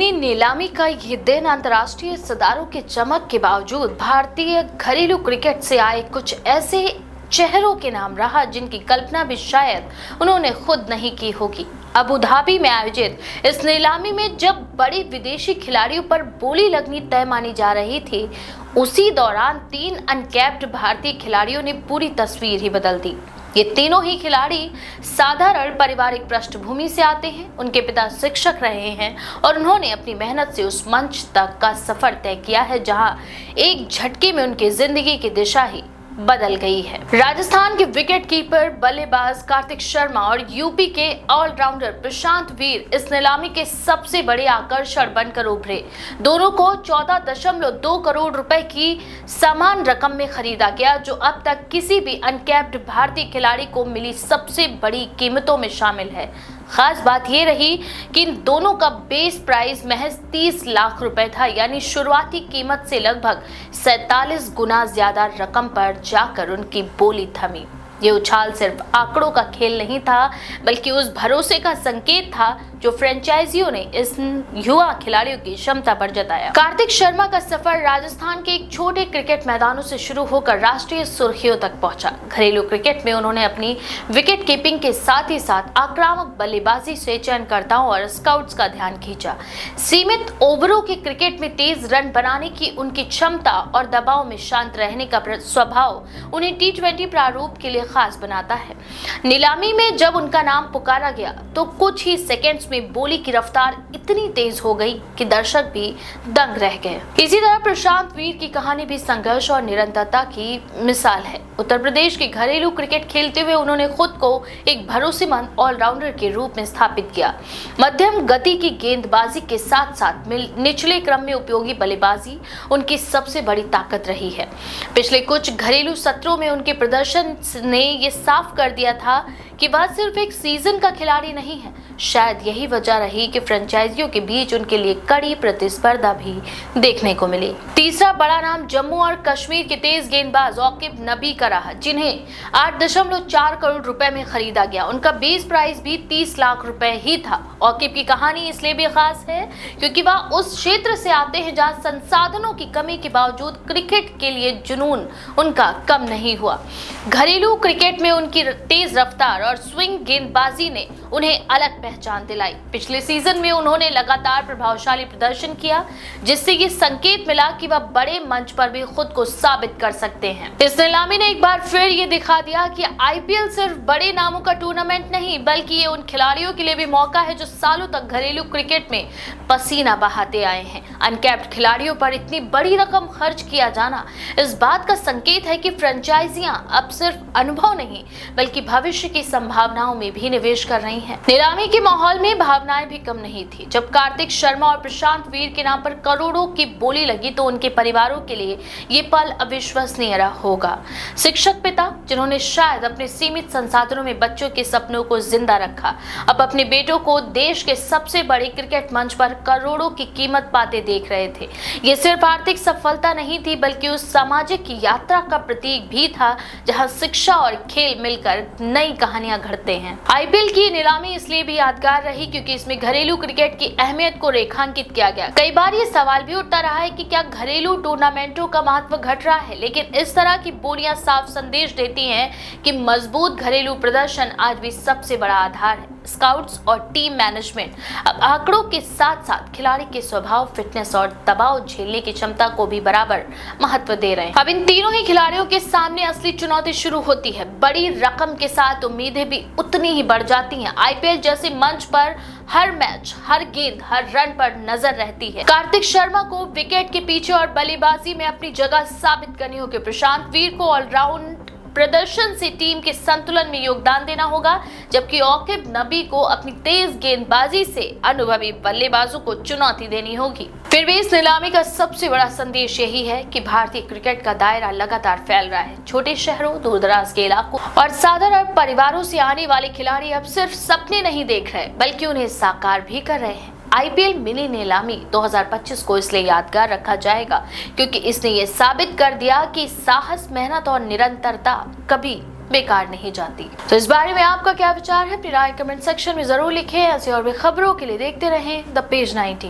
Mini नीलामी का ये दिन अंतर्राष्ट्रीय सितारों की चमक के बावजूद भारतीय घरेलू क्रिकेट से आए कुछ ऐसे चेहरों के नाम रहा जिनकी कल्पना भी शायद उन्होंने खुद नहीं की होगी। अबू धाबी में आयोजित इस नीलामी में जब बड़े विदेशी खिलाड़ियों पर बोली लगनी तय मानी जा रही थी, उसी दौरान 3 अनकैप्ड भारतीय खिलाड़ियों ने पूरी तस्वीर ही बदल दी। ये तीनों ही खिलाड़ी साधारण पारिवारिक पृष्ठभूमि से आते हैं। उनके पिता शिक्षक रहे हैं और उन्होंने अपनी मेहनत से उस मंच तक का सफर तय किया है जहां एक झटके में उनकी जिंदगी की दिशा ही बदल गई है। राजस्थान के विकेट कीपर बल्लेबाज कार्तिक शर्मा और यूपी के ऑलराउंडर प्रशांत वीर इस नीलामी के सबसे बड़े आकर्षण बनकर उभरे। दोनों को 14.2 करोड़ रुपए की समान रकम में खरीदा गया, जो अब तक किसी भी अनकैप्ड भारतीय खिलाड़ी को मिली सबसे बड़ी कीमतों में शामिल है। खास बात ये रही कि इन दोनों का बेस प्राइस महज 30 लाख रुपए था, यानी शुरुआती कीमत से लगभग 47 गुना ज्यादा रकम पर जाकर उनकी बोली थमी। ये उछाल सिर्फ आंकड़ों का खेल नहीं था, बल्कि उस भरोसे का संकेत था जो फ्रेंचाइजियों ने इस युवा खिलाड़ियों की क्षमता पर जताया। कार्तिक शर्मा का सफर राजस्थान के एक छोटे क्रिकेट मैदानों से शुरू होकर राष्ट्रीय सुर्खियों तक पहुंचा। घरेलू क्रिकेट में उन्होंने अपनी विकेट कीपिंग के साथ ही साथ आक्रामक बल्लेबाजी से चयनकर्ताओं और स्काउट्स का ध्यान खींचा। सीमित ओवरों के क्रिकेट में तेज रन बनाने की उनकी क्षमता और दबाव में शांत रहने का स्वभाव उन्हें T20 प्रारूप के लिए खास बनाता है। नीलामी में जब उनका नाम पुकारा गया तो कुछ ही सेकंड्स में बोली की रफ्तार इतनी तेज हो गई कि दर्शक भी दंग रह गए। इसी तरह प्रशांत वीर की कहानी भी संघर्ष और निरंतरता की मिसाल है। उत्तर प्रदेश के घरेलू क्रिकेट खेलते हुए उन्होंने खुद को एक भरोसेमंद ऑलराउंडर के रूप में स्थापित किया। मध्यम गति की गेंदबाजी के साथ साथ निचले क्रम में उपयोगी बल्लेबाजी उनकी सबसे बड़ी ताकत रही है। पिछले कुछ घरेलू सत्रों में उनके प्रदर्शन ने ये साफ कर दिया था कि वह सिर्फ एक सीजन का खिलाड़ी नहीं है। शायद यही वजह रही कि फ्रेंचाइजियों के बीच उनके लिए कड़ी प्रतिस्पर्धा भी देखने को मिली। तीसरा बड़ा नाम जम्मू और कश्मीर के तेज गेंदबाज औकिब नबी का रहा, जिन्हें 8.4 करोड़ रुपए में खरीदा गया। उनका बेस प्राइस भी 30 लाख रुपए ही था। औकिब की कहानी इसलिए भी खास है क्योंकि वह उस क्षेत्र से आते हैं जहां संसाधनों की कमी के बावजूद क्रिकेट के लिए जुनून उनका कम नहीं हुआ। घरेलू क्रिकेट में उनकी तेज रफ्तार और स्विंग गेंदबाजी ने उन्हें अलग पहचान दिलाई। पिछले सीजन में उन्होंने लगातार प्रभावशाली प्रदर्शन किया, जिससे ये संकेत मिला कि वह बड़े मंच पर भी खुद को साबित कर सकते हैं। इस नीलामी ने एक बार फिर ये दिखा दिया कि आईपीएल सिर्फ बड़े नामों का टूर्नामेंट नहीं, बल्कि ये उन खिलाड़ियों के लिए भी मौका है जो सालों तक घरेलू क्रिकेट में पसीना बहाते आए हैं। अनकैप्ड खिलाड़ियों पर इतनी बड़ी रकम खर्च किया जाना इस बात का संकेत है कि फ्रेंचाइजियां अब सिर्फ अनुभव नहीं, बल्कि भविष्य की संभावनाओं में भी निवेश कर रही हैं। नीलामी के माहौल में भावनाएं भी कम नहीं थी। जब कार्तिक शर्मा और प्रशांत वीर के नाम पर करोड़ों की बोली लगी तो उनके परिवारों के लिए ये पल अविश्वसनीय होगा। शिक्षक पिता, जिन्होंने शायद अपने सीमित संसाधनों में बच्चों के सपनों को जिंदा रखा, अब अपने बेटों को देश के सबसे बड़े क्रिकेट मंच पर करोड़ों की कीमत पाते देख रहे थे। ये सिर्फ आर्थिक सफलता नहीं थी, बल्कि उस सामाजिक यात्रा का प्रतीक भी था जहां शिक्षा और खेल मिलकर नई कहानियां घड़ते हैं। आईपीएल की नीलामी इसलिए भी यादगार रही क्योंकि इसमें घरेलू क्रिकेट की अहमियत को रेखांकित किया गया। कई बार ये सवाल भी उठता रहा है कि क्या घरेलू टूर्नामेंटों का महत्व घट रहा है, लेकिन इस तरह की बोलियां साफ संदेश देती हैं कि मजबूत घरेलू प्रदर्शन आज भी सबसे बड़ा आधार है। स्काउट्स और टीम मैनेजमेंट अब आंकड़ों के साथ साथ खिलाड़ी के स्वभाव, फिटनेस और दबाव झेलने की क्षमता को भी बराबर महत्व दे रहे हैं। अब इन तीनों ही खिलाड़ियों के सामने असली चुनौती शुरू होती है। बड़ी रकम के साथ उम्मीदें भी उतनी ही बढ़ जाती हैं। आईपीएल जैसे मंच पर हर मैच, हर गेंद, हर रन पर नजर रहती है। कार्तिक शर्मा को विकेट के पीछे और बल्लेबाजी में अपनी जगह साबित करनी होगी। प्रशांत वीर को ऑलराउंड प्रदर्शन से टीम के संतुलन में योगदान देना होगा, जबकि औकिब नबी को अपनी तेज गेंदबाजी से अनुभवी बल्लेबाजों को चुनौती देनी होगी। फिर भी इस नीलामी का सबसे बड़ा संदेश यही है कि भारतीय क्रिकेट का दायरा लगातार फैल रहा है। छोटे शहरों, दूरदराज के इलाकों और साधारण परिवारों से आने वाले खिलाड़ी अब सिर्फ सपने नहीं देख रहे, बल्कि उन्हें साकार भी कर रहे हैं। आईपीएल मिनी नीलामी 2025 को इसलिए यादगार रखा जाएगा क्योंकि इसने ये साबित कर दिया कि साहस, मेहनत और निरंतरता कभी बेकार नहीं जाती। तो इस बारे में आपका क्या विचार है? अपनी राय कमेंट सेक्शन में जरूर लिखें। ऐसी और भी खबरों के लिए देखते रहें द पेज 90।